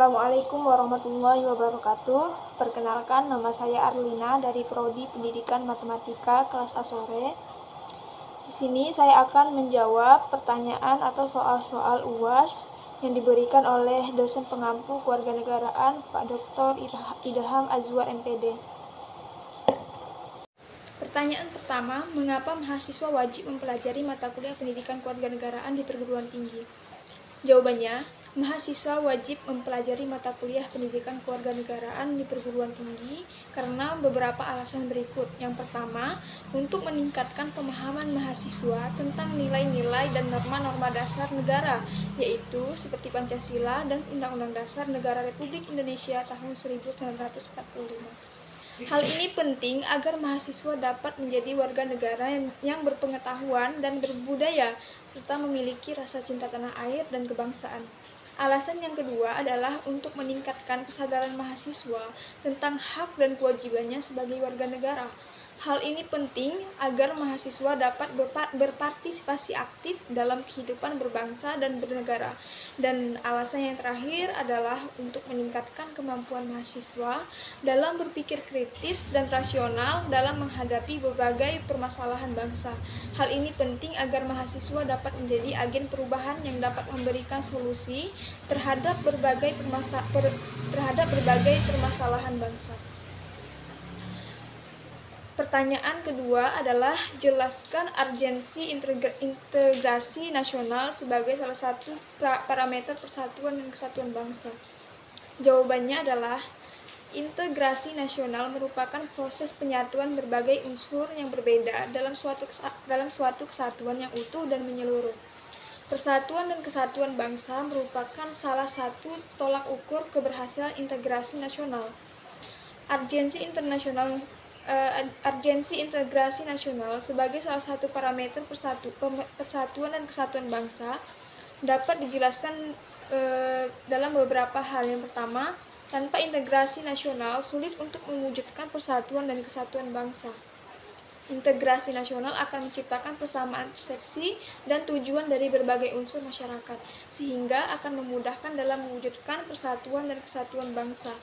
Assalamualaikum warahmatullahi wabarakatuh. Perkenalkan, nama saya Arlina dari Prodi Pendidikan Matematika kelas A sore. Di sini saya akan menjawab pertanyaan atau soal-soal UAS yang diberikan oleh dosen pengampu kewarganegaraan Pak Dr. Idham Azwar MPD. Pertanyaan pertama, mengapa mahasiswa wajib mempelajari mata kuliah pendidikan kewarganegaraan di perguruan tinggi? Jawabannya, mahasiswa wajib mempelajari mata kuliah pendidikan kewarganegaraan di perguruan tinggi karena beberapa alasan berikut. Yang pertama, untuk meningkatkan pemahaman mahasiswa tentang nilai-nilai dan norma-norma dasar negara, yaitu seperti Pancasila dan Undang-Undang Dasar Negara Republik Indonesia tahun 1945. Hal ini penting agar mahasiswa dapat menjadi warga negara yang berpengetahuan dan berbudaya, serta memiliki rasa cinta tanah air dan kebangsaan. Alasan yang kedua adalah untuk meningkatkan kesadaran mahasiswa tentang hak dan kewajibannya sebagai warga negara. Hal ini penting agar mahasiswa dapat berpartisipasi aktif dalam kehidupan berbangsa dan bernegara. Dan alasan yang terakhir adalah untuk meningkatkan kemampuan mahasiswa dalam berpikir kritis dan rasional dalam menghadapi berbagai permasalahan bangsa. Hal ini penting agar mahasiswa dapat menjadi agen perubahan yang dapat memberikan solusi terhadap berbagai permasalahan bangsa. Pertanyaan kedua adalah jelaskan urgensi integrasi nasional sebagai salah satu parameter persatuan dan kesatuan bangsa. Jawabannya adalah integrasi nasional merupakan proses penyatuan berbagai unsur yang berbeda dalam suatu kesatuan yang utuh dan menyeluruh. Persatuan dan kesatuan bangsa merupakan salah satu tolak ukur keberhasilan integrasi nasional. Urgensi integrasi nasional sebagai salah satu parameter persatuan dan kesatuan bangsa dapat dijelaskan dalam beberapa hal. Yang pertama, tanpa integrasi nasional sulit untuk mewujudkan persatuan dan kesatuan bangsa. Integrasi nasional akan menciptakan persamaan persepsi dan tujuan dari berbagai unsur masyarakat, sehingga akan memudahkan dalam mewujudkan persatuan dan kesatuan bangsa.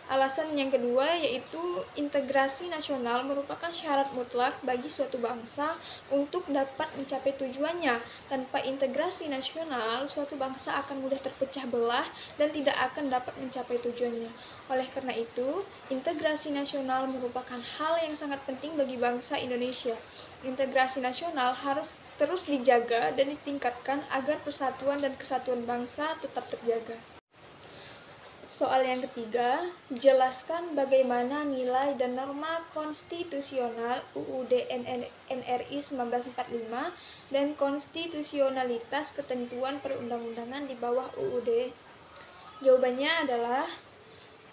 Alasan yang kedua yaitu integrasi nasional merupakan syarat mutlak bagi suatu bangsa untuk dapat mencapai tujuannya. Tanpa integrasi nasional, suatu bangsa akan mudah terpecah belah dan tidak akan dapat mencapai tujuannya. Oleh karena itu, integrasi nasional merupakan hal yang sangat penting bagi bangsa Indonesia. Integrasi nasional harus terus dijaga dan ditingkatkan agar persatuan dan kesatuan bangsa tetap terjaga. Soal yang ketiga, jelaskan bagaimana nilai dan norma konstitusional UUD NRI 1945 dan konstitusionalitas ketentuan perundang-undangan di bawah UUD. Jawabannya adalah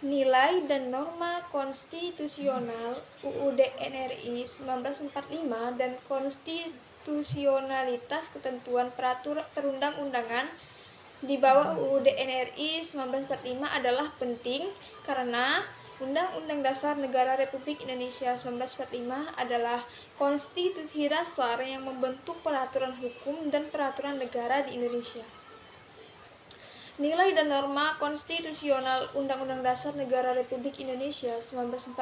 nilai dan norma konstitusional UUD NRI 1945 dan konstitusionalitas ketentuan perundang-undangan di bawah UUD NRI 1945 adalah penting karena Undang-Undang Dasar Negara Republik Indonesia 1945 adalah konstitusi dasar yang membentuk peraturan hukum dan peraturan negara di Indonesia. Nilai dan norma konstitusional Undang-Undang Dasar Negara Republik Indonesia 1945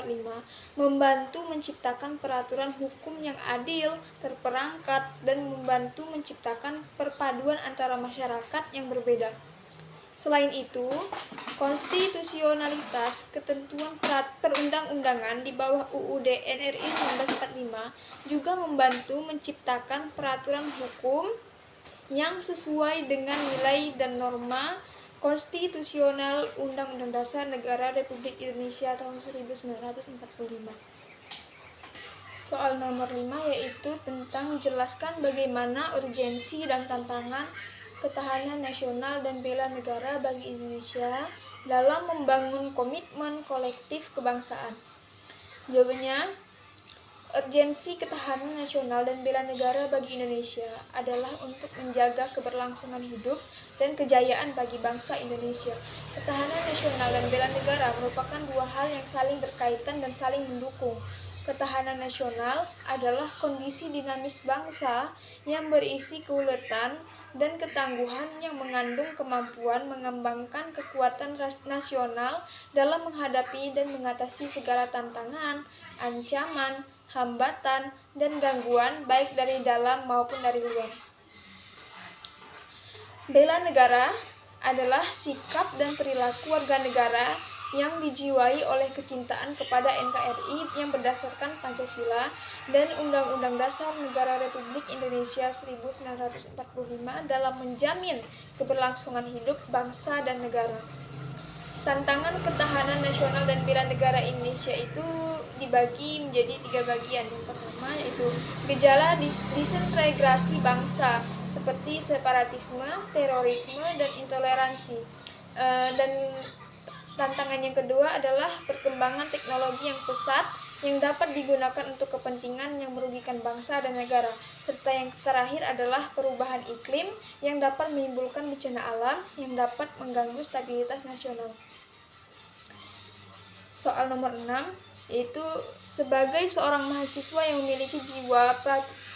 membantu menciptakan peraturan hukum yang adil, terperangkat, dan membantu menciptakan perpaduan antara masyarakat yang berbeda. Selain itu, konstitusionalitas ketentuan perundang-undangan di bawah UUD NRI 1945 juga membantu menciptakan peraturan hukum yang sesuai dengan nilai dan norma konstitusional Undang-Undang Dasar Negara Republik Indonesia tahun 1945. Soal nomor 5 yaitu tentang jelaskan bagaimana urgensi dan tantangan ketahanan nasional dan bela negara bagi Indonesia dalam membangun komitmen kolektif kebangsaan. Jawabannya, urgensi ketahanan nasional dan bela negara bagi Indonesia adalah untuk menjaga keberlangsungan hidup dan kejayaan bagi bangsa Indonesia. Ketahanan nasional dan bela negara merupakan dua hal yang saling berkaitan dan saling mendukung. Ketahanan nasional adalah kondisi dinamis bangsa yang berisi keuletan, dan ketangguhan yang mengandung kemampuan mengembangkan kekuatan nasional dalam menghadapi dan mengatasi segala tantangan, ancaman, hambatan, dan gangguan baik dari dalam maupun dari luar. Bela negara adalah sikap dan perilaku warga negara yang dijiwai oleh kecintaan kepada NKRI yang berdasarkan Pancasila dan Undang-Undang Dasar Negara Republik Indonesia 1945 dalam menjamin keberlangsungan hidup bangsa dan negara. Tantangan ketahanan nasional dan bela negara Indonesia itu dibagi menjadi 3 bagian. Yang pertama yaitu gejala disintegrasi bangsa seperti separatisme, terorisme, dan intoleransi. Dan tantangan yang kedua adalah perkembangan teknologi yang pesat yang dapat digunakan untuk kepentingan yang merugikan bangsa dan negara. Serta yang terakhir adalah perubahan iklim yang dapat menimbulkan bencana alam yang dapat mengganggu stabilitas nasional. Soal nomor 6 yaitu sebagai seorang mahasiswa yang memiliki jiwa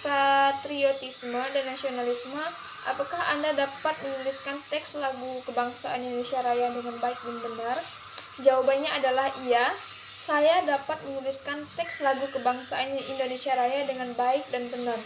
patriotisme dan nasionalisme, apakah Anda dapat menuliskan teks lagu kebangsaan Indonesia Raya dengan baik dan benar? Jawabannya adalah iya. Saya dapat menuliskan teks lagu kebangsaan Indonesia Raya dengan baik dan benar.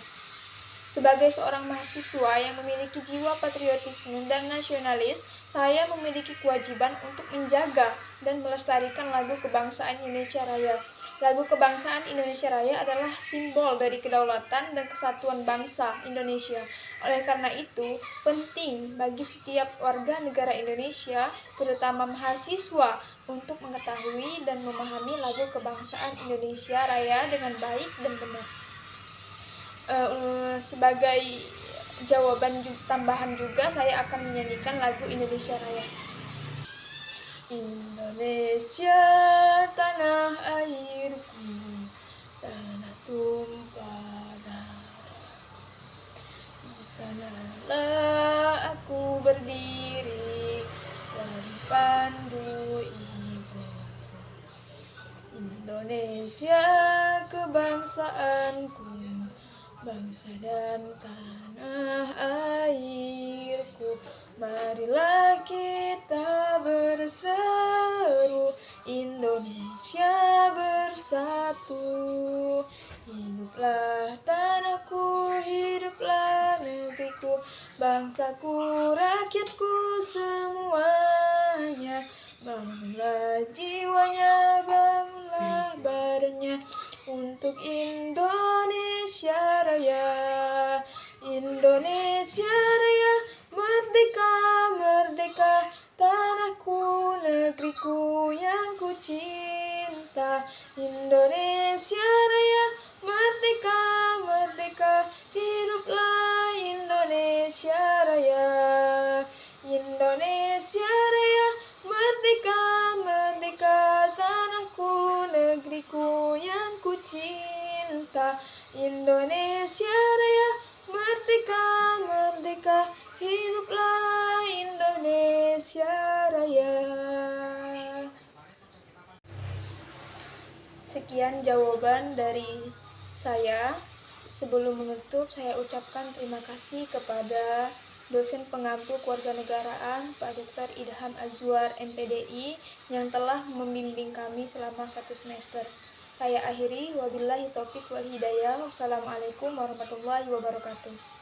Sebagai seorang mahasiswa yang memiliki jiwa patriotisme dan nasionalis, saya memiliki kewajiban untuk menjaga dan melestarikan lagu kebangsaan Indonesia Raya. Lagu kebangsaan Indonesia Raya adalah simbol dari kedaulatan dan kesatuan bangsa Indonesia. Oleh karena itu, penting bagi setiap warga negara Indonesia, terutama mahasiswa, untuk mengetahui dan memahami lagu kebangsaan Indonesia Raya dengan baik dan benar. Sebagai jawaban tambahan juga, saya akan menyanyikan lagu Indonesia Raya. Indonesia tanah airku, tanah tumpah darahku, di sanalah aku berdiri dan pandu ibuku. Indonesia kebangsaanku, bangsa dan tanah airku, marilah kita berseru, Indonesia bersatu. Hiduplah tanahku, hiduplah negeriku, bangsaku, rakyatku semuanya. Bangunlah jiwanya, bangunlah badannya untuk Indonesia Raya. Indonesia Raya, merdeka, merdeka, tanahku, negeriku yang ku cinta. Indonesia Raya, merdeka, merdeka, hiduplah Indonesia Raya. Indonesia Raya, merdeka, merdeka, tanahku, negeriku yang ku cinta. Indonesia Raya, merdeka, merdeka, hiduplah Indonesia Raya. Sekian jawaban dari saya. Sebelum menutup, saya ucapkan terima kasih kepada dosen pengampu kewarganegaraan Pak Dr. Idham Azwar MPDI yang telah membimbing kami selama 1 semester. Saya akhiri, wabillahi taufiq wal hidayah. Wassalamualaikum warahmatullahi wabarakatuh.